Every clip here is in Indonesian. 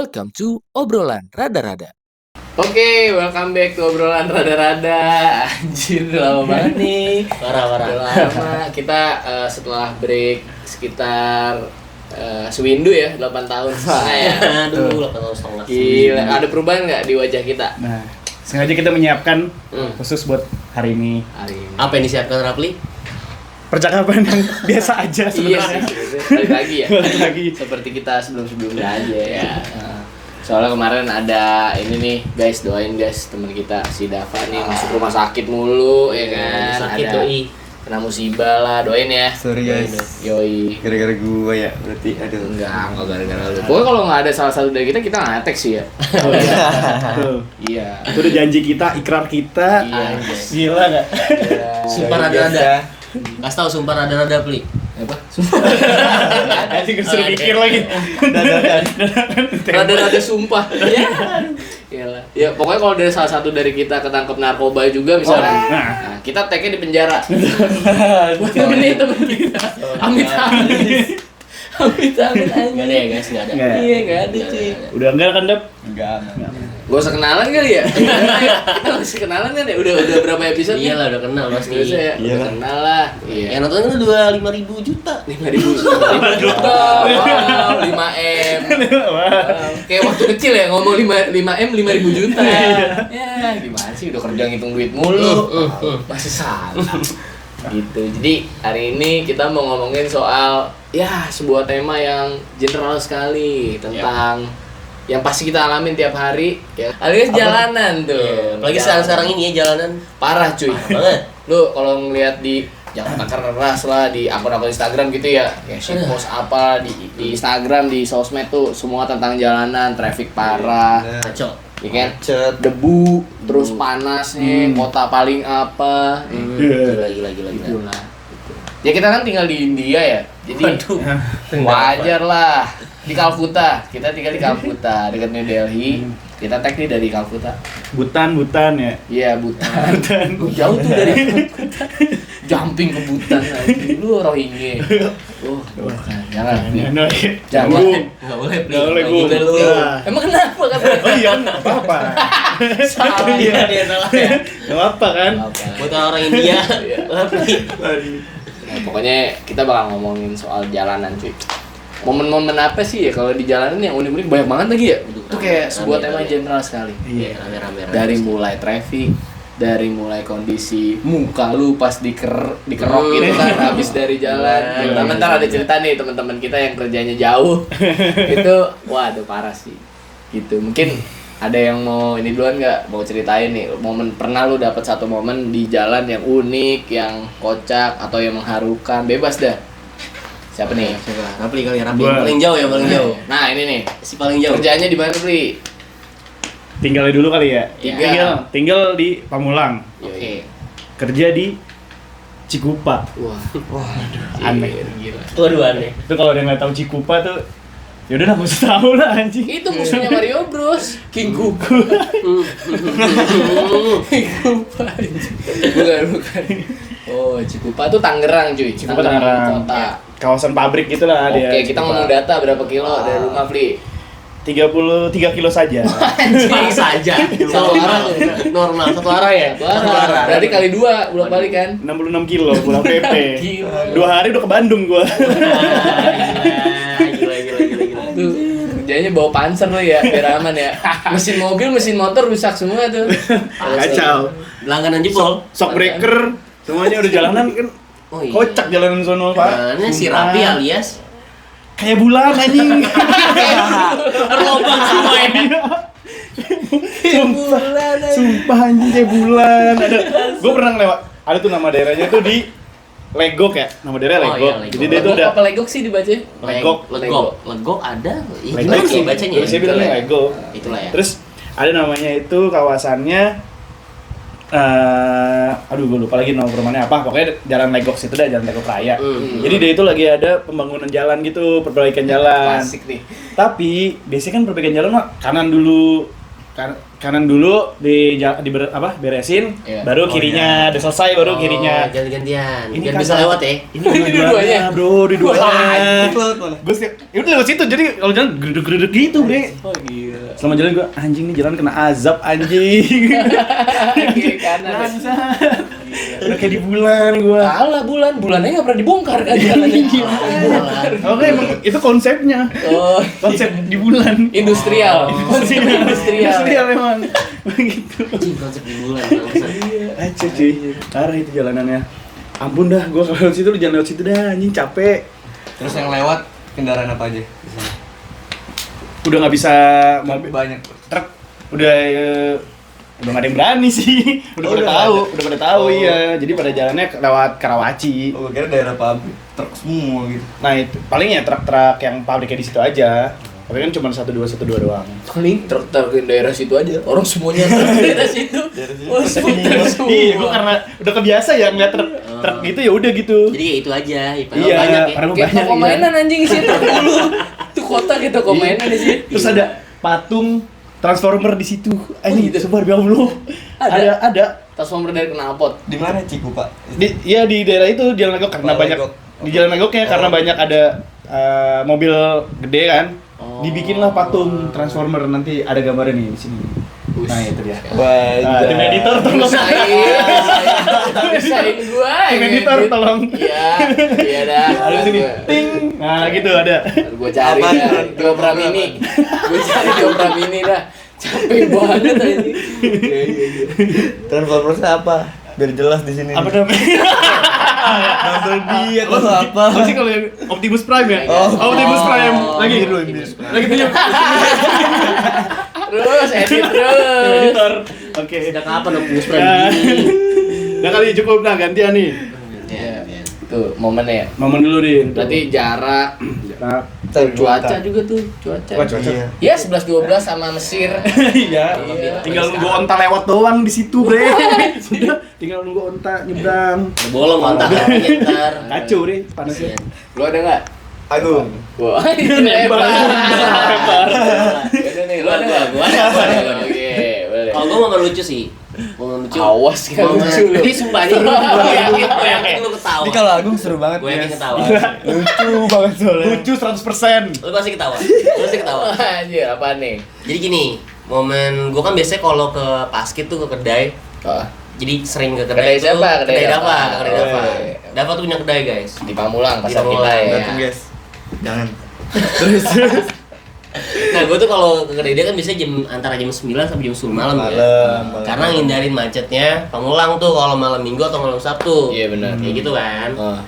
Welcome to Obrolan Rada-Rada. Oke, welcome back to obrolan rada-rada. Anjir, udah lama banget nih. Parah. Udah lama. Kita setelah break sekitar sewindu ya, 8 tahun setengah ya. Aduh, 8 tahun setengah. Gila, ada perubahan nggak di wajah kita Nah, sengaja kita menyiapkan khusus buat hari ini hari ini? Apa yang disiapkan Rapli? percakapan yang biasa aja Iya sebenarnya. sih, balik lagi ya. Balik lagi. Seperti kita sebelum-sebelumnya aja ya. Soalnya kemarin ada ini nih guys, doain guys teman kita si Dava nih masuk rumah sakit mulu ya kan. Sakit Ada doi. kena musibah lah, doain ya. Sorry guys, Yoi. gara-gara gua ya berarti. Aduh. Enggak gara-gara lu. Pokoknya kalau nggak ada salah satu dari kita ngetek sih ya. Tuh. Iya. Itu udah janji kita, ikrar kita. Iya. Gila nggak? Sumpah rada-rada. Kasih tau sumpah rada-rada Pli. Apa? Nanti disuruh mikir lagi. Rada-rada sumpah. Iya. Iyalah. Ya pokoknya kalau dari salah satu dari kita ketangkep narkoba juga misalnya. Nah, kita tag-nya di penjara. Bukan ini teman kita. Amit-amit. Amit-amit aja. Enggak ada ya guys, enggak ada. Nggak. Iya, enggak ada cuy. Udah enggak kan, Dap? Enggak. Gak usah kenalan kali ya? Kita masih kenalan kan ya? Udah berapa episode nih? Iyalah udah kenal pasti. Udah ya? Iya. Udah kenal lah. Iya. Yang nonton kan udah 5.000 juta. 5.000 juta. Wow, 5M. Wow. Kayak waktu kecil ya ngomong 5M 5.000 juta. Ya, gimana sih udah kerja ngitung duit mulu. Masih salah. Gitu. Jadi hari ini kita mau ngomongin soal ya sebuah tema yang general sekali tentang yang pasti kita alamin tiap hari ya. Alias jalanan tuh. Apalagi sekarang ini ya jalanan parah cuy. banget. Lu kalau ngeliat di Jakarta keras lah di akun-akun Instagram gitu ya, kayak shitpost apa di Instagram, di sosmed tuh semua tentang jalanan, traffic parah, Kacau. ya kan? Macet. Debu, terus panas nih, kota paling apa, Gila. itulah. Ya kita kan tinggal di India ya, jadi Waduh. wajar lah di Calcutta. Kita tinggal di Calcutta dekat New Delhi. Kita tag nih dari Calcutta. Butan ya. Iya, Butan. Jauh tuh dari Calcutta. Jumping ke Butan lagi. Lu Rohingya. Oh, bukan. Jangan. Jangan. Enggak boleh Pli. Nggak boleh, Kayak gitu Bu. lu. Nah. Emang kenapa kan? Oh iya, nggak apa-apa. Salah. Iya dia salah ya. Nggak apa kan? Buat orang India. Iya. Rapli. Nah, pokoknya kita bakal ngomongin soal jalanan cuy. Momen-momen apa sih ya kalau di jalanan yang unik-unik banyak banget lagi ya? Itu kayak sebuah tema general sekali. Iya, rame-rame. Dari mulai traffic, dari mulai kondisi muka lu pas dikerok gitu kan habis dari jalan. Bentar ada cerita nih teman-teman kita yang kerjanya jauh. Itu waduh parah sih. Gitu. Mungkin ada yang mau ini duluan nggak mau ceritain nih momen pernah lu dapat satu momen di jalan yang unik, yang kocak atau yang mengharukan, bebas dah. Siapa nih? Siapa? Rapli kali ya, Rapli. Gua. Paling jauh ya, paling jauh. Nah ini nih Si paling jauh. kerjanya di mana Pri? Tinggalnya dulu kali ya. Iya. Tinggal di Pamulang. Oke. Kerja di Cikupa. Wah, Aneh. gila. Waduh aneh. Itu kalau dia nggak tahu Cikupa tuh, ya udah nggak usah tahu lah anjing. Itu musuhnya Mario Bros. King Koopa. King Koopa. Bukan. Oh, Cikupa tuh Tangerang cuy. Cikupa Tangerang. Kota. Kawasan pabrik itulah dia. Oke, kita ngomong data berapa kilo dari rumah Fli? 33 kilo saja. Pas saja. Satu arah tuh. Normal, satu arah ya. Satu arah. Berarti kali 2 bolak balik kan? 66 kilo pulang PP. Gila. 2 hari udah ke Bandung gua. Gila. Tuh, kerjanya bawa panser lo ya, biar aman ya. Mesin mobil, mesin motor rusak semua tuh. Kacau. Langganan jebol. Shock breaker semuanya udah jalanan kan. Oh iya. Kocak jalanan sono, Pak. Jalannya si Rapi alias Kayak bulan anjing. berlobang semua ini. Sumpah anjing kayak bulan. Gua pernah lewat. Ada tuh nama daerahnya tuh di Legok ya. Nama daerahnya Oh, Legok. iya, Legok. Jadi dia tuh Legok ada apa legok sih dibaca? Legok ada. Ih, Legok gimana sih bacanya? Saya bilangnya Legok. Itulah ya. Terus ada namanya itu kawasannya aduh gue lupa lagi nama perumahannya apa, pokoknya jalan Legok situ dah, jalan Legok Raya. Jadi dia itu lagi ada pembangunan jalan gitu, perbaikan jalan. Klasik nih. Tapi biasanya kan perbaikan jalan mah kanan dulu, kanan dulu beresin, Iya. baru kirinya udah selesai baru kirinya. Ganti-gantian. Ini Biar kan- bisa lewat ya. Ini dua-duanya. bro, dua-duanya. Ikut mana? Gue sih, itu lewat situ jadi kalau jalan geruduk-geruduk gitu, Bre. Oh gila. Selama jalan gue anjing nih jalan kena azab anjing. Kiri kanan. Udah kayak di bulan gua. Kalah bulannya nggak pernah dibongkar kan jalannya. Oke, emang itu konsepnya. Oh, Konsep di bulan. industrial. Konsep industrial. Industrial memang. Begitu. Anjing konsep di bulan bangsa. Aja cuy. Parah itu jalanannya. Ampun dah, gua kalau lewat situ lu jangan lewat situ dah, anjing capek. Terus yang lewat kendaraan apa aja? Di sana? Udah nggak bisa mobil Banyak. truk. Udah nggak ada yang berani sih. Udah pada tahu iya. Jadi pada jalannya lewat Karawaci. Oh, gue kira daerah pabrik truk semua gitu. Nah itu paling ya truk-truk yang pabriknya di situ aja. Tapi kan cuma 1-2 doang. Paling truk di daerah situ aja. Orang semuanya truk di daerah situ. Oh, semua. Iya, gua karena udah kebiasa ya ngeliat truk gitu ya udah gitu. Jadi ya itu aja, padahal Iya, banyak ya. padahal Kayak toko iya. mainan anjing sih truk dulu. Itu kota gitu toko mainan di situ. Terus ada patung Transformer di situ. Anjing, gitu? sumpah demi Allah. Ada. Transformer dari knalpot. Di mana Ciku, Pak? Iya di daerah itu Jalan Legok karena Oh, banyak Legok. di Jalan Legoknya karena banyak ada mobil gede kan. Oh. Dibikinlah patung Transformer nanti ada gambarnya nih di sini. Nah, itu dia. Wah, Nah, tim editor tolong. Bisain gua. Tim editor tolong. Iya, iya dah. Ada di sini. Ting. Nah, gitu ada. Gua cari Apa? dah di Opera Mini. Gua cari di Opera Mini dah. Capek banget ini. Transformers apa? Biar jelas di sini. Apa namanya? Nonton dia atau apa? Apa sih kalau yang Optimus Prime ya? Oh. Optimus Prime. Lagi Optimus Prime. Lagi tunjuk. Terus edit terus. Editor. Oke. Sejak kapan Optimus Prime Nah. begini? Nah kali cukup nah gantian nih. Ya. Tuh, momennya ya. Momen dulu Din. Berarti jarak, Nah, cuaca juga tuh, cuaca. Wah, cuaca. Iya. Ya 11-12 sama Mesir. iya. Iya. Tinggal nunggu onta lewat doang di situ, Bre. Sudah, tinggal nunggu onta nyebrang. Udah bolong kontak ntar. Kacau, Bre, panasnya. Lu ada nggak? Agung. Wah, ini lebar. Ada nih, lu ada nggak? Gua ada. Oke, boleh. Kalau gua momen lucu sih. Momen lucu. Awas kan Momen- lucu lu. Ini sumpah ini gue yakin lu ketawa. Ini kalau Agung seru banget. Gue yakin Yes. ketawa. Lucu banget soalnya. Lucu 100%. Lu pasti ketawa. Lu pasti ketawa. Wah, anjir, apa nih? Jadi gini, momen gua kan biasanya kalau ke basket tuh ke kedai. Oh, Jadi sering ke Kedai kedai tuh. siapa? Kedai Kedai Dava. Dava, kedai Oh, Dava. iya. Dava tuh punya kedai, guys. di Pamulang, Di pasar Pamulang, kita ya. Dateng, guys. Jangan. Nah, gua tuh kalau ke kedai dia kan biasanya antara jam 9 sampai jam 10 malam ya. Malam. Karena ngindarin macetnya Pamulang tuh kalau malam Minggu atau malam Sabtu. Iya, benar. Kayak gitu kan. Oh.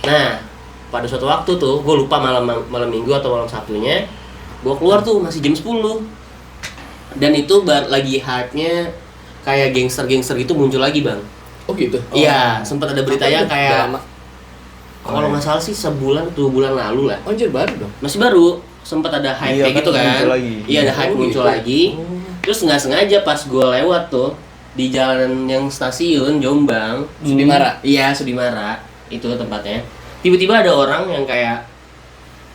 Nah, pada suatu waktu tuh, gue lupa malam Minggu atau malam Sabtunya, gue keluar tuh masih jam 10. Dan itu lagi hype-nya kayak gangster-gangster gitu muncul lagi, Bang. Oh gitu. Iya, sempat ada beritanya Apa tuh? kayak Drama. kalau nggak salah sih sebulan 2 bulan lalu lah. Oh, anjir baru dong. Masih baru, sempat ada hype Iya, kayak kan gitu kan. muncul lagi. Iya, ada hype Oh, muncul gitu. lagi. Terus nggak sengaja pas gue lewat tuh di jalan yang stasiun Jombang, Sudimara. iya Sudimara, itu tempatnya. Tiba-tiba ada orang yang kayak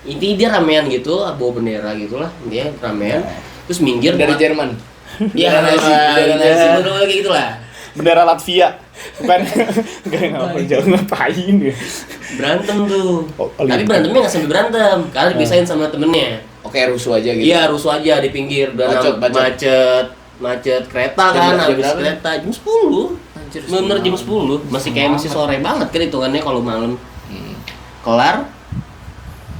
intinya dia ramean gitu, bawa bendera gitulah, dia ramean. Terus minggir Dari buat- Jerman. Iya, Bendera Nazi, bendera bendera Nazi. Nazi, kayak gitulah. Bendera Latvia. Bukan enggak ngapain jauh ngapain ya. Berantem tuh. Oh, Tapi berantemnya nggak sampai berantem, karena dipisahin sama temennya. Oke, rusuh aja gitu. Iya, rusuh aja di pinggir dan macet kereta kan, Jam habis berapa? kereta jam 10. Anjir, Bener jam 10, masih kayak masih sore banget kan hitungannya kalau malam. Kelar.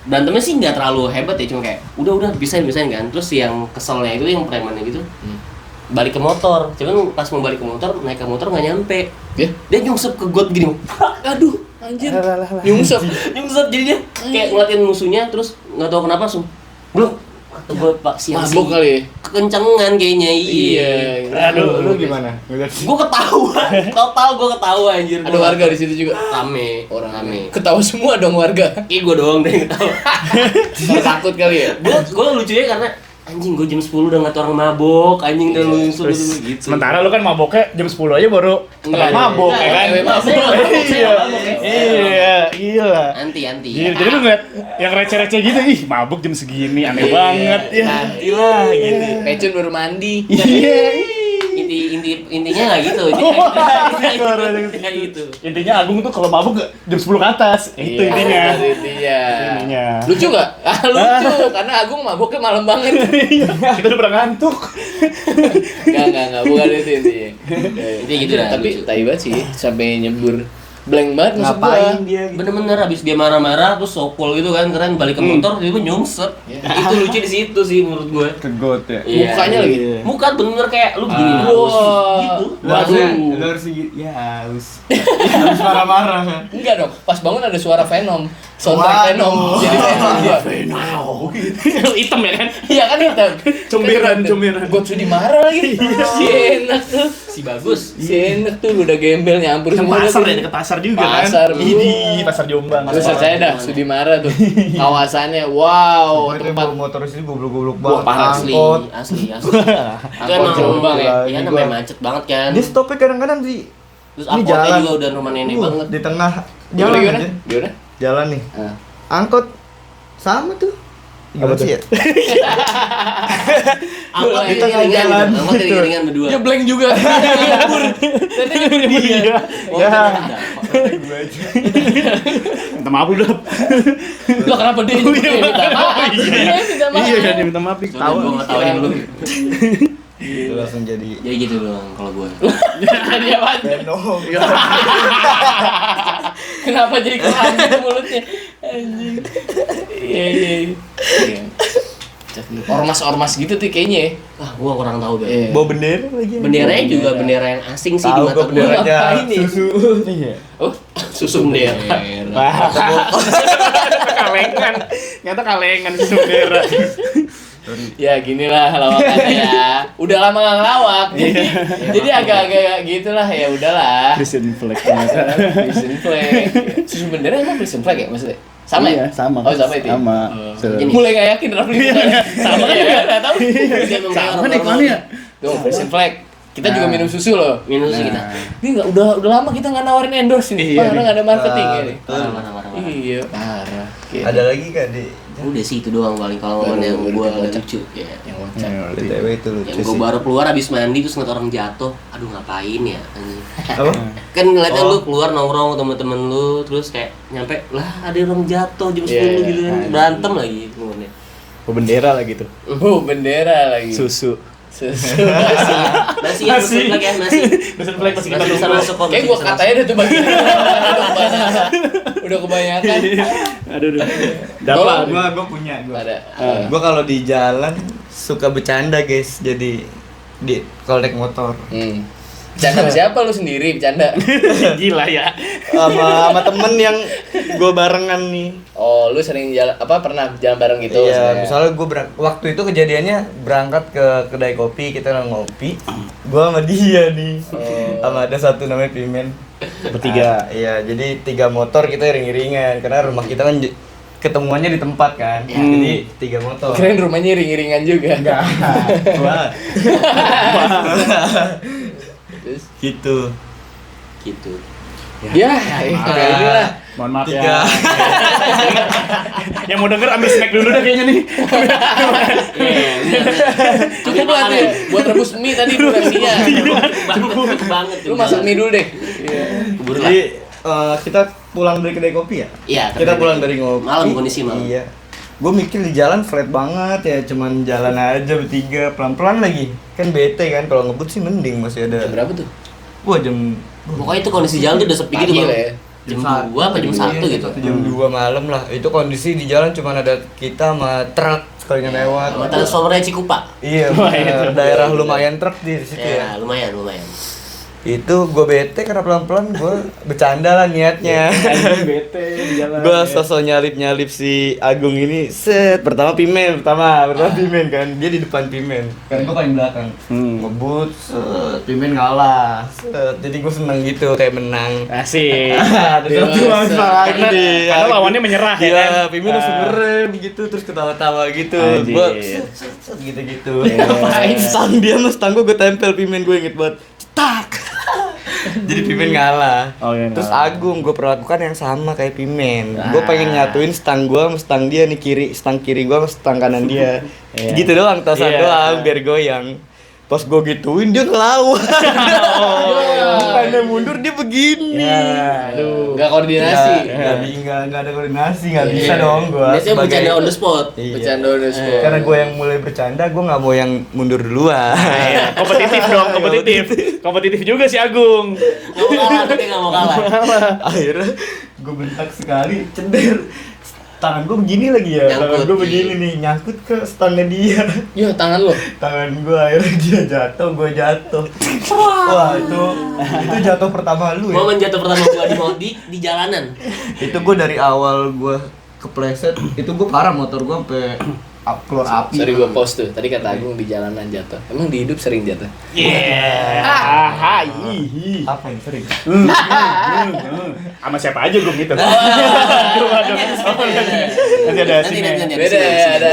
Berantemnya sih nggak terlalu hebat ya, cuma kayak udah pisahin kan. Terus yang keselnya itu yang premannya gitu. Balik ke motor. Cuman pas mau balik ke motor, naik ke motor nggak nyampe. Ya? Dia nyungsep ke got gini. Aduh, anjir. Nyungsep. Nyungsep jadi dia kayak ngeliatin musuhnya terus nggak tahu kenapa langsung blok. Kata gue Pak siang sih. Mabuk kali ya? Kekencengan kayaknya iya. Aduh, Lu gimana? Ngeliat Gue ketawa, total gue ketawa anjir. Ada warga di situ juga. Rame, Orang rame. ketawa semua dong warga. Kayak gue doang deh yang ketawa. Orang takut kali ya? Gue lucunya karena anjing gue jam 10 udah ngeliat orang mabok, anjing dan lu nyusul gitu. Sementara lu kan maboknya jam 10 aja baru Enggak, mabok enggak, ya kan. enggak, mabok. Saya mabok, saya Iya. mabok ya. Iya, gila. Anti. Iya, jadi lu ngeliat yang receh-receh gitu, ih mabuk jam segini, aneh banget ya. Nanti lah gitu. Pecun baru mandi. Iya, intinya nggak gitu. Intinya gitu. Intinya Agung tuh kalau mabuk jam 10 ke atas. Itu Iya, intinya. intinya. Intinya. Lucu nggak? Lucu karena Agung mabuknya malam banget. Kita udah pernah ngantuk. Enggak, bukan itu intinya. Intinya gitu lah, Tapi lucu. tai banget sih sampai nyebur. Blank banget maksud gua. Ngapain dia gitu? Bener-bener abis dia marah-marah terus sopol gitu kan, keren balik ke motor dia tuh nyungsep. Itu lucu di situ sih menurut gue. Kegot ya. Iya. Mukanya lagi. Muka bener kayak lu begini. Wah. Gitu. Lu harus ya harus marah-marah kan. Enggak dong, pas bangun ada suara Venom. Soundtrack Waduh. Venom. Jadi Venom dia. Hitam ya kan? Iya kan hitam. Comberan. Gue sudah marah lagi. Si enak tuh. Si bagus. Si enak tuh udah gembel nyampur Ke semua. pasar tuh. ya, dekat pasar juga kan. Pasar, Bu. Ini pasar Jombang. Terus saya dah Sudimara tuh. Kawasannya wow, Itu tempat bawa motor sini goblok-goblok Wah, banget. parah Asli. Angkot. Itu emang Jombang ya. Iya namanya macet banget kan. Dia stopnya kadang-kadang sih. Terus ini angkotnya jalan. juga udah rumah nenek banget. Di tengah Gimana jalan gimana? aja. Gimana? Jalan nih. Ah. Angkot sama tuh. Gimana sih ya? Angkot Di tengah iring-iringan jalan. gitu. Angkot iring-iringan berdua. Dia blank juga. Nyambur. Tadi nyambur dia. Oh, Ya. ada. Minta maaf udah. Lah kenapa dia juga minta maaf? Dia minta maaf. Iya kan, dia minta maaf nih. Tahu gue nggak tahuin lu. Itu langsung jadi Jadi gitu doang kalau gue. Dia banget. Venom. Kenapa jadi kelanjut mulutnya? Anjing. Iya. Ormas-ormas gitu tuh kayaknya ya. Ah, gue kurang tahu deh. Iya. Bawa bendera lagi. Benderanya juga bendera yang asing sih di Tahu mata gua gue. benderanya Ngapain nih? susu. Iya. Oh, susu bendera. Kalengan. Nyata kalengan susu bendera. Ya ginilah lawakannya ya. Udah lama gak ngelawak. Jadi agak-agak gitulah ya udahlah. Christian flag ternyata. Prison flag. Susu bendera emang prison flag ya maksudnya? Sama ya? Iya, sama. Oh, sama itu. ya? Sama. Jadi- Mulai gak yakin Rafli. Sama kan juga enggak tahu. Dia memang Sama orang nih normal. kemana ya? Tuh, prison flag. Kita juga minum susu loh. Minus sih kita. Ini nggak udah lama kita nggak nawarin endorse ini. Iya, Parah nggak ada marketing ya nih. Parah, parah, parah. Iya, parah. Ada lagi Kak di Udah sih itu doang paling kalau momen yang gue lucu ya. Yang loncat. BTW itu lucu Yang gue sih. baru keluar abis mandi terus ngeliat orang jatuh. Aduh ngapain ya? anjing. Apa? Kan ngeliatnya lu keluar nongkrong sama temen-temen lu terus kayak nyampe lah ada orang jatuh jam 10 Iya, gitu kan. Berantem lagi itu momennya. Oh, bendera lah gitu. Bendera lagi. Susu. Susu. Masih ya masuk lagi ya masih. Prison flag masih kita Masih bisa tunggu. masuk kok. Kayak masih gua bisa katanya udah tuh bagian. Udah kebanyakan. Aduh. Dapat. Gua punya Ada. Gua kalau di jalan suka bercanda guys. Jadi di kalau naik motor Bercanda sama siapa lu sendiri bercanda? Gila ya. sama temen yang gua barengan nih. Oh, lu sering jalan pernah jalan bareng gitu? Iya, sebenarnya? misalnya gue waktu itu kejadiannya berangkat ke kedai kopi, kita ngopi, gue sama dia nih, sama ada satu namanya Pimen. Bertiga. Iya, jadi 3 motor kita iring-iringan, karena rumah kita kan ketemuannya di tempat kan, jadi 3 motor. Keren rumahnya iring-iringan juga. Enggak, wah, Terus gitu. Gitu. ya, inilah. Mohon maaf 3. ya. Yang mau denger ambil snack dulu dah kayaknya nih. Cukup lah tuh ya, buat rebus mie tadi durasinya. Cukup banget. Lu masak mie dulu deh. Keburu lah. Jadi kita pulang dari kedai kopi ya? Iya. Kita pulang dari ngopi. Malam kondisi malam. Iya. Gue mikir di jalan flat banget ya, cuman jalan aja bertiga pelan-pelan lagi. Kan bete kan, kalau ngebut sih mending masih ada. Jam berapa tuh? Wah jam Pokoknya itu kondisi jalan tuh udah sepi gitu Pagi bang. lah ya. Jam 2 apa jam 1 gitu. Jam 2 malam lah. Itu kondisi di jalan cuman ada kita sama truk sekalian lewat. Sama transformernya Cikupa. Iya, bener. Daerah lumayan truk di situ ya. Ya lumayan. Itu gue bete karena pelan-pelan gue bercanda lah niatnya. Anjing bete di jalan. Gue sosok nyalip si Agung ini set pertama Pimen kan dia di depan Pimen kan gue paling belakang ngebut set Pimen ngalah set jadi gue seneng gitu kayak menang. Asik. Terus Dewasa. Karena lawannya menyerah ya kan. Iya, Pimen langsung ngerem gitu terus ketawa-tawa gitu. Anjir. Gue set gitu-gitu. Ngapain? Stang dia mas stang gue tempel Pimen gue inget banget. Cetak. Jadi Pimen ngalah. Oh, iya, Terus ngalah. Agung gue perlakukan yang sama kayak Pimen. Gue pengen nyatuin stang gue sama stang dia nih stang kiri gue sama stang kanan dia. Iya. Gitu doang, tosan Iya. doang biar goyang. Pas gue gituin dia ngelawan. Bukannya mundur dia begini. Ya, aduh. Nggak koordinasi. Nggak ada koordinasi, nggak bisa dong gue. Biasanya bercanda on the spot. Iya. Bercanda udah sport. Karena gue yang mulai bercanda, gue nggak mau yang mundur duluan. Iya, kompetitif dong, kompetitif. Kompetitif juga si Agung. Nggak mau kalah, tapi nggak mau kalah. Akhirnya gue bentak sekali, cender. Tangan gue begini lagi ya, tangan Nyangkut. gue begini nih, nyangkut ke stangnya dia. Ya tangan lo. Tangan gue akhirnya dia jatuh, gue jatuh. Wah itu jatuh pertama lu ya. Momen jatuh pertama gua di jalanan. Itu gue dari awal gue kepleset, itu gue parah motor gue sampai keluar api. Sorry gue post tuh. Tadi kata Agung di jalanan jatuh. Emang di hidup sering jatuh? Apa yang sering? Sama siapa aja gue gitu. Nanti ada sini. Beda ya, ada.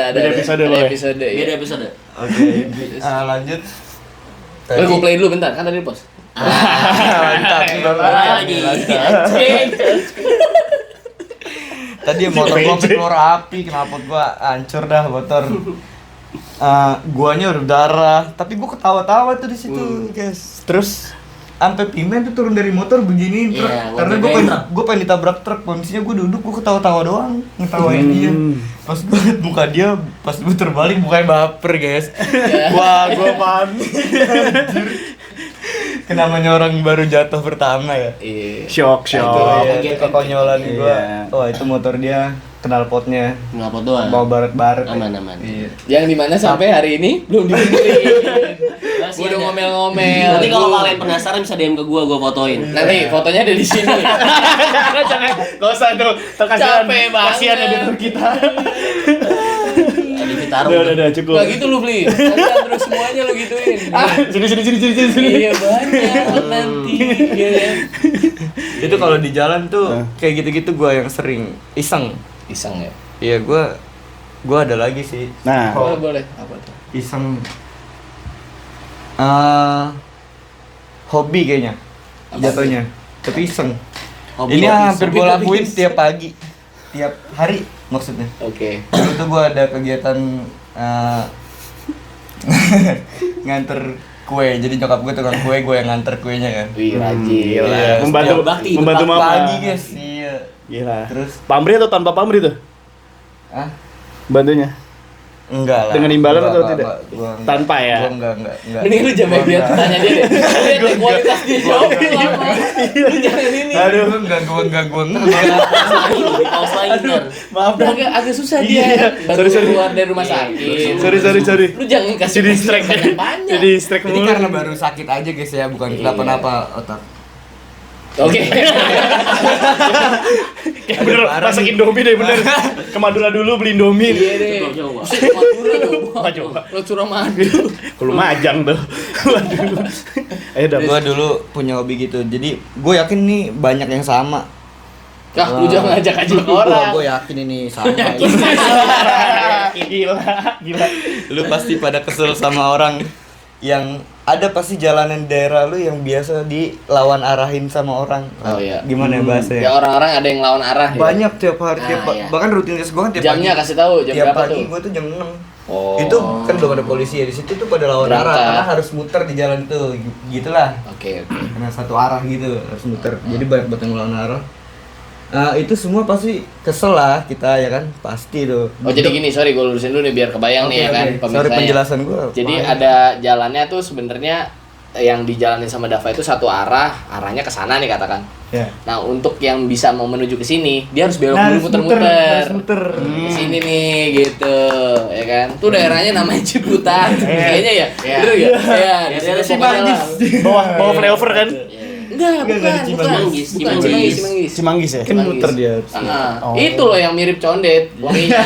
Beda episode Ada lo ya. episode. Beda Ya. episode. Oke, lanjut. Gue play dulu bentar, kan tadi post. Mantap, Lagi. Tadi motor gua sampai keluar api, knalpot gua hancur dah motor. Guanya udah darah, tapi gua ketawa-tawa tuh di situ, guys. Terus sampai Pimen tuh turun dari motor begini truk. Iya, Karena gua pengen ditabrak truk, kondisinya gua duduk, gua ketawa-tawa doang, ngetawain dia. Pas gua liat muka dia, pas gua terbalik mukanya baper, guys. Wah, gua panik. Anjir. Kenamanya orang baru jatuh pertama ya. Iya. Shock. Itu kekonyolan gua. Iya. Wah, itu motor dia knalpotnya Ngapot doang. mau baret-baret. Aman. Iya. Yang dimana sampai hari ini belum dibenerin. Masih Gue udah ada. ngomel-ngomel. Nanti kalau kalian penasaran bisa DM ke gua fotoin. Nanti fotonya ada di sini. Jangan, gak usah tuh. Capek banget. Kasihan editor kita. Di Citarum. Udah cukup. Gak gitu lu beli. Kalian terus semuanya lu gituin. Sini. Iya banyak nanti. Iya kan? Itu kalau di jalan tuh kayak gitu-gitu gua yang sering iseng. Iseng ya. Iya, gua ada lagi sih. Nah, Boleh. Apa tuh? Iseng hobi kayaknya jatuhnya. Tapi iseng. Hobi, Ini hobi, hampir hobi, gua hobi. lakuin tiap pagi. Tiap hari maksudnya. Oke. Dulu tuh gua ada kegiatan nganter kue. Jadi nyokap gue tukang kue, gue yang nganter kuenya kan. Wih rajin. Gila. Setiap bakti, Membantu itu mama. Pagi guys. Iya. Gila. Terus Pamri atau tanpa pamri tuh? ah Bantunya? enggak lah. Dengan imbalan Enggak, atau enggak, tidak? gua enggak. Tanpa ya? Gua enggak. Mending lu jamin dia tanya dia deh. Lihat deh kualitas dia jawab lama. Lu jangan ini. Aduh, enggak. Di paus lain kan. Maaf Udah agak susah dia. Baru Sorry. keluar dari rumah sakit. Sorry. Lu jangan kasih Jadi strike. banyak. Jadi strike Ini mulu. karena baru sakit aja guys ya, bukan Iya. kenapa-napa otak. Oke. Bener, masak Indomie deh bener. Ke Madura dulu beli Indomie. Iya deh. Coba. Madura coba. Coba. Lo curah madu. Kalau Majang tuh. Waduh. Ayo dah. Gue dulu punya hobi gitu, jadi gue yakin nih banyak yang sama. Lu jangan ngajak orang. Gue yakin ini sama. Gila. Lu pasti pada kesel sama orang yang ada pasti jalanan daerah lu yang biasa dilawan arahin sama orang. Oh, iya. Gimana bahasanya? Ya orang-orang ada yang lawan arah ya. Banyak tiap hari, Iya. bahkan rutinitas gue kan tiap Jamnya pagi. kasih tahu jam Tiap berapa pagi tuh? gue tuh jam 6. Oh. Itu kan belum ada polisi ya di situ tuh pada lawan Berangkat. arah karena harus muter di jalan itu, gitulah. Oke. Karena satu arah gitu harus muter. Jadi banyak banget yang lawan arah. Itu semua pasti kesel lah kita ya kan, pasti tuh. Oh jadi gini, sorry gue lurusin dulu nih biar kebayang nih ya kan Sorry pemirsa. penjelasan gue. Jadi ada jalannya tuh sebenarnya yang dijalanin sama Dava itu satu arah, arahnya ke sana nih katakan. Ya. Nah, untuk yang bisa mau menuju ke sini, dia harus belok Nah, dulu harus muter-muter. muter. Ke sini nih gitu, ya kan. Tuh daerahnya namanya Ciputat. Kayaknya ya. Bener ya? Iya, di situ Daerah pokoknya lah. Bawa flyover kan? Enggak, bukan, di Cimanggis. Cimanggis. Cimanggis ya? Kan muter dia. Ah, itu loh yang mirip condet, wanginya.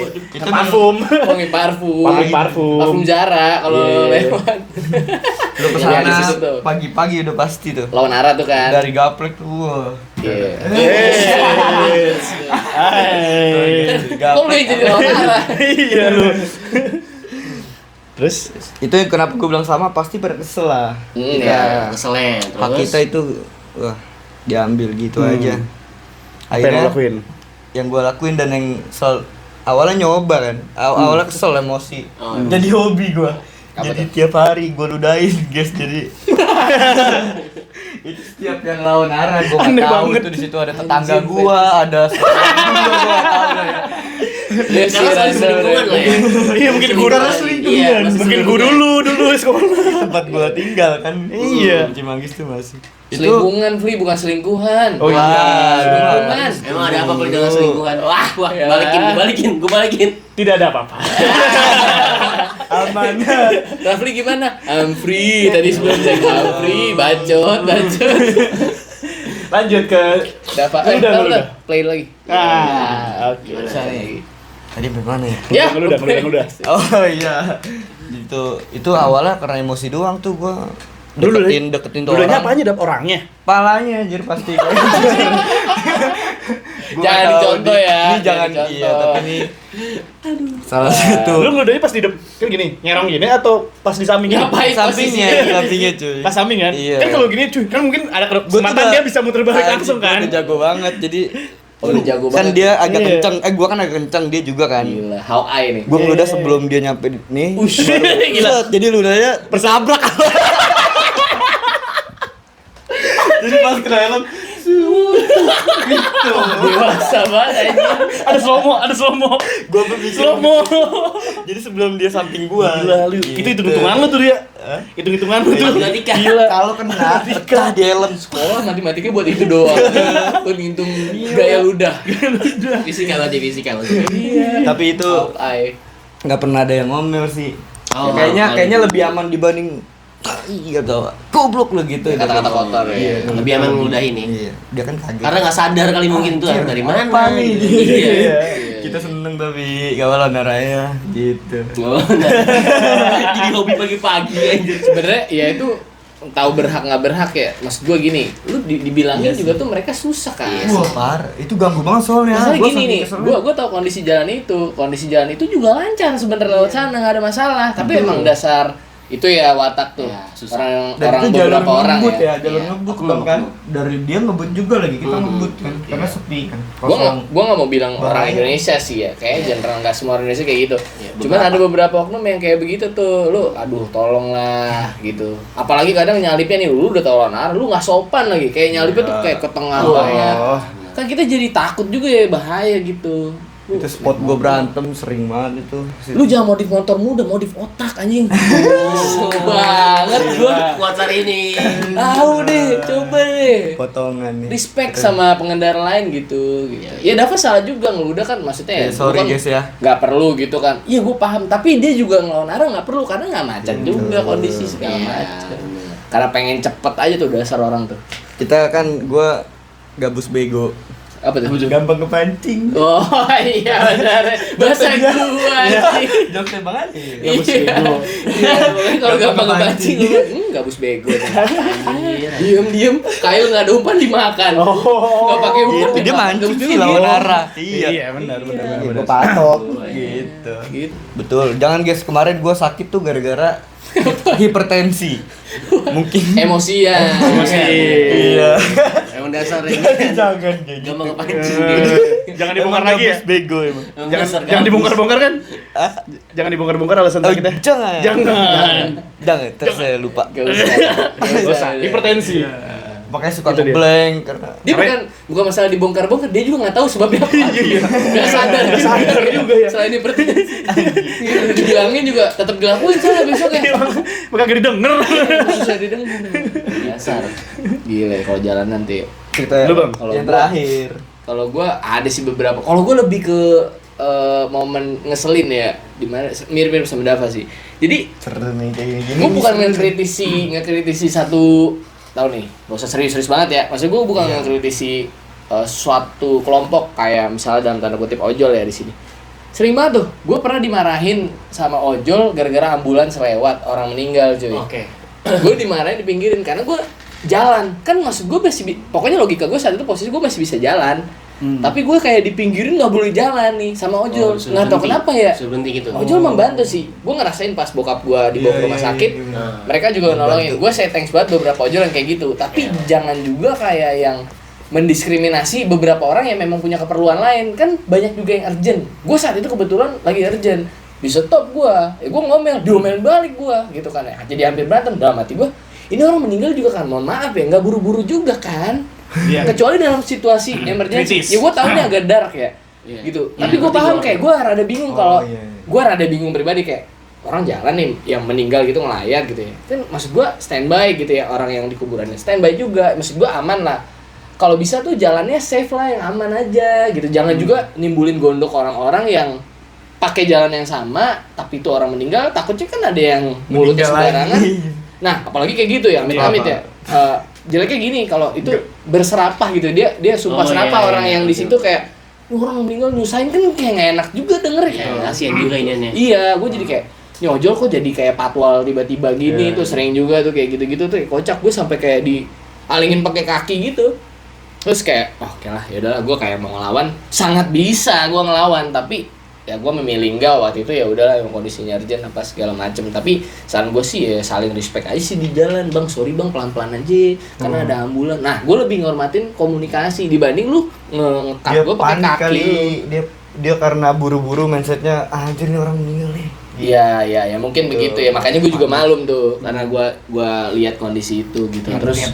Itu Parfum. Wangi parfum. Wangi parfum. Parfum Zara kalau lewat. Lu Iya, di kesana situ tuh. pagi-pagi udah pasti tuh. Lawan arah tuh kan. Dari gaplek tuh. Wah. Iya. Kok lu yang jadi lawan arah? Iya lu. Terus Itu yang kenapa gue bilang sama pasti pada kesel lah. Ya. Keselnya. Hak Terus kita itu wah diambil gitu aja. apa yang lo lakuin? yang gue lakuin dan yang awalnya nyoba kan, awalnya kesel emosi, Oh. jadi hobi gue. Jadi tiap hari gue ludahin guys, jadi itu setiap yang lawan arah gue Aneh nggak tahu banget. itu di situ ada tetangga gue, ada saudara gue nggak tahu lah ya. Karena saling selingkuhan lah ya. Iya mungkin guru Iya, selingkuhan. masih Mungkin guru dulu sekolah. Tempat gue tinggal kan. Iya. Cimanggis tuh masih. Selingkungan, Fli, bukan selingkuhan. Oh, iya. Selingkuhan. Emang ada apa kalau dengan selingkuhan? Wah, Ya. gue balikin. Tidak ada apa-apa. Aman. Rafli gimana? I'm free. Tadi sebelum saya I'm free, bacot. Lanjut ke Dapat. Udah. Play lagi. Oke. Tadi bagaimana ya? Ya, Udah. Oh iya. Itu awalnya karena emosi doang tuh gua. Deketin tuh Dulunya orang. apanya dap orangnya? Palanya anjir pasti. Jangan dicontoh ya. Ini jangan Jangan iya, dicontoh. tapi ini salah satu. Lu ngeludahnya pas di kan gini, nyerong gini atau pas di sampingnya? Ngapain Sampingnya cuy. Pas samping kan? Iya. Kan kalau gini cuy, kan mungkin ada Gua tuh kesempatan udah- dia bisa muter balik langsung kan? Udah jago banget jadi Oh, udah jago kan banget. dia agak Iya. kenceng. Gua kan agak kenceng, dia juga kan. Gila, how I nih. Gua ngeludah sebelum dia nyampe nih. Ush. Gila. Set, jadi ludahnya bersabrak. Jadi pas kena helm Dewasa banget anjing. Ada slow-mo. gua berpikir Slow-mo. jadi sebelum dia samping gua. Gila lu. Gitu. Itu hitung-hitungan lu tuh dia. Hitung-hitungan lu tuh. Matematika. Gila. Kalau kena pecah di helm Sekolah matematika buat itu doang. Buat ngitung gaya ludah. Fisika berarti. tapi itu How I. nggak pernah ada yang ngomel sih. Oh, Kayaknya lebih aman dibanding gitu. Goblok lu gitu. Kata-kata kotor ya. Iya. Lebih aman ngeludah ini. Iya, dia kan kaget. Karena nggak sadar kali mungkin tuh dari mana. Apa nih? Iya. Kita seneng tapi kawalan naraya gitu. Oh, nah. Jadi hobi pagi-pagi aja. Sebenarnya ya itu tahu berhak nggak berhak ya. Maksud gua gini, lu dibilangin juga tuh mereka susah kan. Wah, parah. Itu ganggu banget soalnya. Masalah Gua gini saking nih, keselnya. gua tahu kondisi jalan itu juga lancar sebenarnya lewat sana nggak ada masalah. Tapi emang dasar itu ya watak tuh Ya, susah. Dan orang itu jalur beberapa orang ngebut ya. jalur Iya. ngebut Oknum, kan. oknum. Dari dia ngebut juga lagi, kita ngebut kan. Karena sepi kan. Gua nggak mau bilang orang Bahaya. Indonesia sih ya, kayaknya general nggak semua orang Indonesia kayak gitu. Ya, Cuman ada beberapa oknum yang kayak begitu tuh, lu aduh tolonglah gitu. Apalagi kadang nyalipnya nih, lu udah tahu arah, lu nggak sopan lagi, kayak nyalipnya tuh kayak ke tengah banget. Kan kita jadi takut juga ya, bahaya gitu. Itu spot gua berantem sering banget itu. Lu jangan modif motor muda, modif otak anjing. Banget gua. Kuat hari ini. Tahu deh, coba deh. Potongan nih. Respect sama pengendara lain gitu. Ya Dava salah juga ngeludah kan, maksudnya Ya, sorry bukan guys ya. nggak perlu gitu kan. Iya gue paham, tapi dia juga ngelawan arah nggak perlu karena nggak macet juga kondisi segala Iya, macam. Karena pengen cepet aja tuh dasar orang tuh. Kita kan gua gabus bego. Apa tuh? Gampang kepancing. Oh iya benar. Bahasa gua sih. Jokesnya banget. Iya. Iya, pokoknya kalau gampang kepancing, gabus bego. Diem, kayu nggak ada umpan dimakan. Nggak pakai umpan. Gitu, dia mancing Gabus sih bego lawan gitu. arah. Iya, benar. Gua patok gitu. Gitu. Betul. Jangan guys, kemarin gua sakit tuh gara-gara hipertensi. Mungkin Emosian. iya. Emang dasar ini. Jangan kayak gitu. Gampang kepancing. Jangan dibongkar lagi ya. Gabus bego emang. Emang Jangan dasar jangan gabus. dibongkar-bongkar kan? Jangan dibongkar-bongkar alasan Oh, sakitnya. jangan. Jangan. Terus saya lupa. Gak usah. Gak usah. Hipertensi. Makanya suka Itu dia. ngeblank karena Dia bukan masalah dibongkar-bongkar, dia juga nggak tahu sebabnya apa. Nggak sadar. Sadar juga ya. Selain hipertensi. Dibilangin juga tetap dilakuin salah besok ya. Bakal gak didengar. Susah didengar. Dasar. Gila kalau jalan nanti. cerita Lu, Bang? yang terakhir. Kalau gua ada sih beberapa. Kalau gua lebih ke momen ngeselin ya, dimana mirip-mirip sama Dava sih. Jadi Seru nih kayak gini. gua bukan ngekritisi satu, tahu nih, gak usah serius-serius banget ya. Maksud gua bukan ngekritisi suatu kelompok kayak misalnya dalam tanda kutip ojol ya di sini. Sering banget tuh, gua pernah dimarahin sama ojol gara-gara ambulans lewat, orang meninggal cuy. Oke. Gue dimarahin, dipinggirin karena gue jalan. Kan maksud gue masih pokoknya logika gue saat itu posisi gue masih bisa jalan. Tapi gue kayak dipinggirin nggak boleh jalan nih sama ojol. Suruh Nggak tahu berhenti. kenapa ya. Suruh berhenti gitu. Ojol membantu sih. Gue ngerasain pas bokap gue dibawa ke rumah sakit. Mereka juga nolongin. Gue saya thanks banget beberapa ojol yang kayak gitu. Tapi jangan juga kayak yang mendiskriminasi beberapa orang yang memang punya keperluan lain. Kan banyak juga yang urgent. Gue saat itu kebetulan lagi urgent. di stop gua, gua ngomel, diomelin balik gua gitu kan ya. Jadi hampir berantem dalam hati gua. Ini orang meninggal juga kan, mohon maaf ya, nggak buru-buru juga kan. Iya. Kecuali dalam situasi emergency. Kritis. Ya gua tahu ini agak dark ya. Iya. Gitu. Iya, Tapi gua ngerti paham gua. kayak gua rada bingung kalau iya. gua rada bingung pribadi kayak orang jalan nih yang meninggal gitu ngelayat gitu ya. Kan maksud gua standby gitu ya, orang yang di kuburannya standby juga. Maksud gua aman lah. Kalau bisa tuh jalannya safe lah, yang aman aja gitu. Jangan juga nimbulin gondok orang-orang yang pakai jalan yang sama tapi itu orang meninggal, takutnya kan ada yang mulutnya Meninggal sembarangan. lagi. Nah, apalagi kayak gitu ya, amit-amit ya. Jeleknya gini kalau itu berserapah gitu, dia sumpah Oh, serapah iya, orang iya, yang di betul. situ kayak "Ini orang meninggal nyusahin kan kayak nggak enak juga denger ya. Kasihan juga ini. Iya, gue jadi kayak ini ojol kok jadi kayak patwal tiba-tiba gini Iya, tuh sering juga tuh kayak gitu-gitu tuh kayak kocak, gue sampai kayak dialingin pakai kaki gitu. Terus kayak oke lah ya udahlah, gue kayak mau ngelawan, sangat bisa gue ngelawan, tapi ya gue memilih enggak waktu itu. Ya udahlah, yang kondisinya urgent apa segala macem. Tapi saran gue sih ya saling respect aja sih di jalan. Bang sorry bang, pelan-pelan aja karena ada ambulan. Nah gue lebih ngormatin komunikasi dibanding lu ngekat Dia gue pakai panik kaki kali, lu. dia karena buru-buru mindsetnya anjir nih orang meninggal nih. Iya, ya mungkin begitu ya. Makanya gue juga malum tuh karena gua lihat kondisi itu gitu. Terus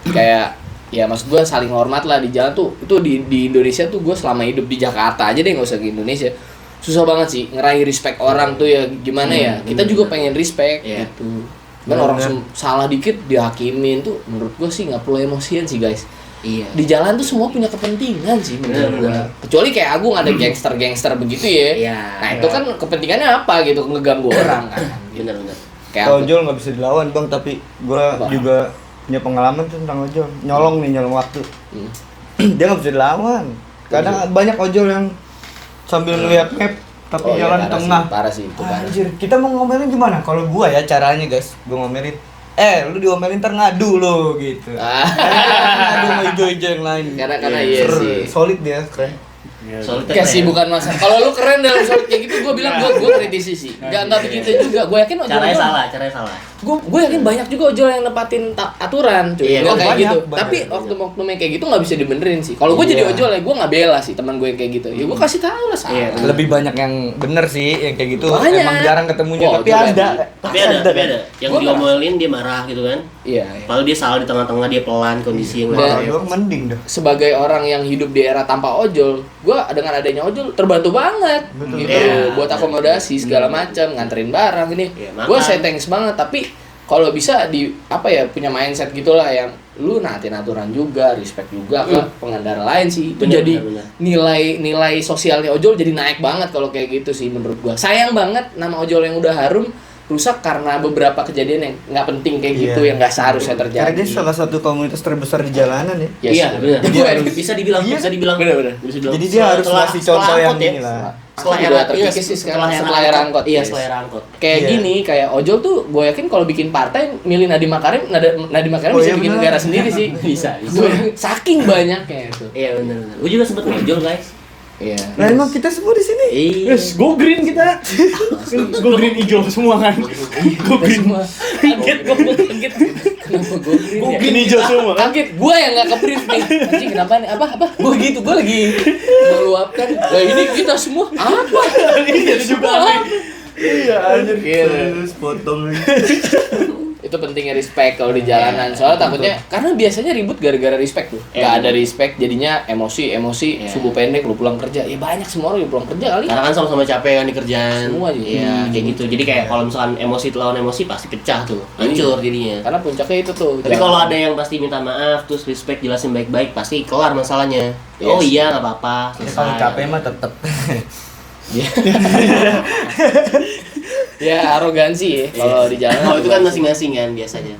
kayak ya maksud gue saling hormat lah di jalan tuh. Itu di Indonesia tuh gue selama hidup di Jakarta aja deh, nggak usah di Indonesia. Susah banget sih ngeraih respect orang tuh ya, gimana ya? Kita juga pengen respect gitu. Kan orang salah dikit dihakimin tuh, menurut gue sih nggak perlu emosian sih guys. Iya. Di jalan tuh semua punya kepentingan sih menurut Bener. gua. Kecuali kayak Agung ada gangster-gangster begitu ya. Iya. Nah, itu kan kepentingannya apa gitu, ngeganggu orang kan. Bener-bener. Kayak Kalau aku- ojol nggak bisa dilawan bang, tapi gua Apa? juga punya pengalaman tuh tentang ojol. Nyolong waktu. Hmm. Dia nggak bisa dilawan. Kadang banyak ojol yang sambil ngeliat map tapi Oh, iya, jalan di parah tengah. sih, parah sih itu parah. Anjir, kita mau ngomelin gimana? Kalau gua ya caranya guys, gua ngomelin. Lu diomelin ntar ngadu lo gitu. Ah. Ngadu sama ijo-ijo yang lain. Karena iya sih. Solid dia, keren. Soalnya Kayak sih bukan masalah. Kalau lu keren dalam soal kayak gitu, gue bilang gue kritisi sih. Enggak begitu juga. Gue yakin caranya salah. Gue yakin banyak juga ojol yang nepatin aturan, cuy. Iya, Nggak kayak banyak, gitu. banyak. Tapi oknum-oknum yang kayak gitu nggak bisa dibenerin sih. Kalau gue jadi Iya. ojol ya gue nggak bela sih teman gue yang kayak gitu. Ya gue kasih tahu lah salah. Iya. Lebih banyak yang bener sih yang kayak gitu. Banyak. Emang jarang ketemunya Oh, tapi ojol ada. Tapi ada. Yang Gua diomelin dia marah gitu kan. Iya. Padahal dia salah di tengah-tengah, dia pelan kondisi yang Dan- Marah doang mending dah. Sebagai orang yang hidup di era tanpa ojol, gue dengan adanya ojol terbantu banget. Betul. Gitu. Iya. Buat akomodasi segala macam, nganterin barang ini. Iya, Gue makan. saya thanks banget. Tapi kalau bisa di apa ya, punya mindset gitulah yang lu naatin aturan juga, respect juga ke pengendara lain sih. Itu Bener, jadi bener. nilai sosialnya ojol jadi naik banget kalau kayak gitu sih menurut gua. Sayang banget nama ojol yang udah harum rusak karena beberapa kejadian yang nggak penting kayak gitu, Iya. yang nggak seharusnya Karena dia terjadi. salah satu komunitas terbesar di jalanan ya. Yes, Iya, benar. Jadi Dia harus bisa dibilang, Iya. bisa dibilang. Bener-bener. Bisa dibilang. Jadi dia harus ngasih contoh yang angkot ya. inilah. Setelah Aku era juga terkikis sih sekarang, setelah era angkot. Iya, Yes. setelah era angkot. Kayak Iya. gini, kayak ojol tuh gue yakin kalau bikin partai milih Nadiem Makarim, Nadiem Makarim Oh, bisa iya bikin bener. negara sendiri sih. Bisa. Saking banyaknya itu. Iya, benar. Gue juga sempet ngojol, guys. Iya. Nah emang kita semua di sini. Iya. Yes, go green kita. Go green hijau semua kan. Go green. Semua kaget, gue kaget. Kenapa gue green Go ya? green hijau semua kan. Kaget, gue yang gak ke-brief nih. Anjing kenapa nih? Apa? Gue gitu, gue lagi meluapkan. Lah ini kita semua apa? Iya juga aneh. Iya anjir. Iya. Terus potong. Itu pentingnya respect kalau di jalanan. Soalnya takutnya karena biasanya ribut gara-gara respect tuh. Gak ada respect jadinya emosi, Iya. subuh pendek lu pulang kerja. Ya banyak semua orang yang pulang kerja kali. Karena kan sama-sama capek kan di kerjaan. Semua juga. Iya, kayak gitu. Jadi kayak kalau misalkan emosi lawan emosi pasti pecah tuh. Hancur jadinya. Karena puncaknya itu tuh. Tapi kalau ada yang pasti minta maaf, terus respect, jelasin baik-baik, pasti kelar masalahnya. Yes. Oh iya, nggak apa-apa. Ya, kalau capek mah tetep. Ya arogansi ya kalau di jalan. Oh, itu kan masing-masing kan biasanya.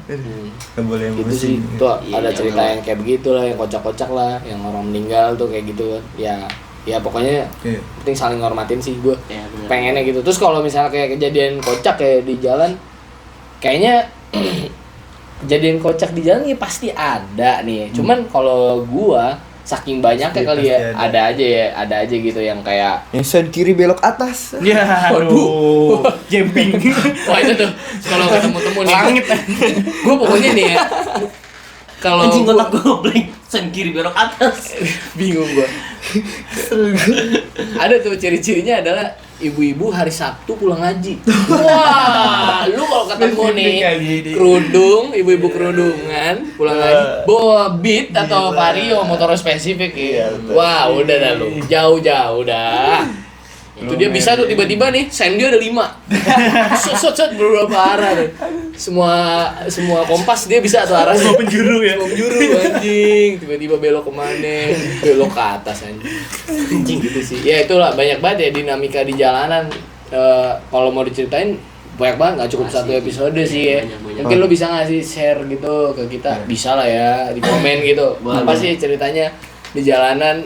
Gak boleh Gitu emosi. sih. Tuh Iya, ada cerita kalau- yang kayak begitu lah, yang kocak-kocak lah, yang orang meninggal tuh kayak gitu. Ya pokoknya Iya. penting saling ngormatin sih gue. Ya, benar. Pengennya gitu. Terus kalau misalnya kayak kejadian kocak kayak di jalan, kayaknya kejadian kocak di jalan ya pasti ada nih. Cuman kalau gua saking banyaknya Pasti- kali ya, pasti ada aja gitu yang kayak Yang sen kiri belok atas. Ya, aduh. Jumping. wah itu tuh kalau ketemu-temu nih langit. Gua pokoknya nih ya. Kalau Anjing gua- kotak goblok, sen kiri belok atas. bingung gua. Ada tuh ciri-cirinya adalah ibu-ibu hari Sabtu pulang ngaji. Wah, lu kalau ketemu nih kerudung, ibu-ibu kerudungan pulang ngaji, bawa beat atau vario motor spesifik ya. Wah, udah dah lu. Jauh-jauh dah. Itu dia bisa tuh tiba-tiba nih, sen dia ada 5. Set beberapa arah tuh. Semua kompas dia bisa tuh arahnya. Semua penjuru ya. Semua penjuru anjing. Tiba-tiba belok kemana? Belok ke atas anjing gitu sih. Ya itulah banyak banget ya dinamika di jalanan. Kalau mau diceritain banyak banget, nggak cukup satu episode sih ya. Mungkin lo bisa ngasih share gitu ke kita, bisa lah ya di komen gitu. Apa sih ceritanya di jalanan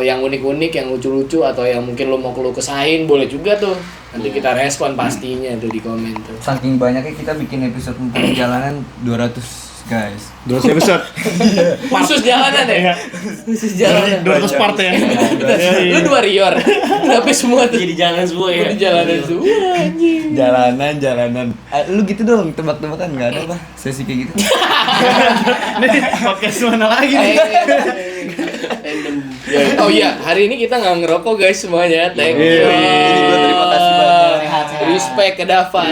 yang unik-unik, yang lucu-lucu atau yang mungkin lo mau keluh kesahin boleh juga tuh. Nanti kita respon pastinya tuh di komen tuh. Saking banyaknya kita bikin episode tentang jalanan 200 guys. 200 episode. Khusus jalanan ya? Khusus jalanan. 200 part ya. Lu 2 Rior. Tapi semua tuh Jadi jalan semua ya. di jalanan semua anjing. Jalanan. Lu gitu dong, tebak-tebakan nggak ada lah sesi kayak gitu. Nih, podcast mana lagi nih? Ya, oh iya, hari ini kita nggak ngerokok guys semuanya. Thank you. Jadi gua terima kasih banyak. Respect ke Dava.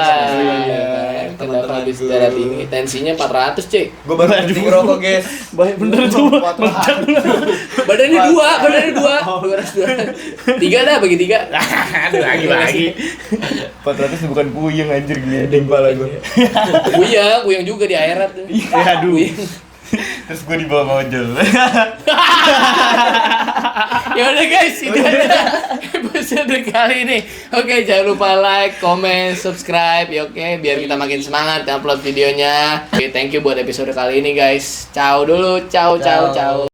Ke Dava di sejarah tinggi. Tensinya 400 cek. Gua baru berhenti ngerokok guys. Baik bener tuh. Badannya 2. 200. 3 dah bagi 3. Aduh lagi. 400 bukan puyeng anjir gede kepala gua. Kuyang juga di akhirat tuh. Aduh. Terus gua dibawa ojol. Ya udah guys, itu aja episode kali ini. Oke, jangan lupa like, comment, subscribe ya oke, biar kita makin semangat upload videonya. Oke, thank you buat episode kali ini guys. Ciao dulu, ciao.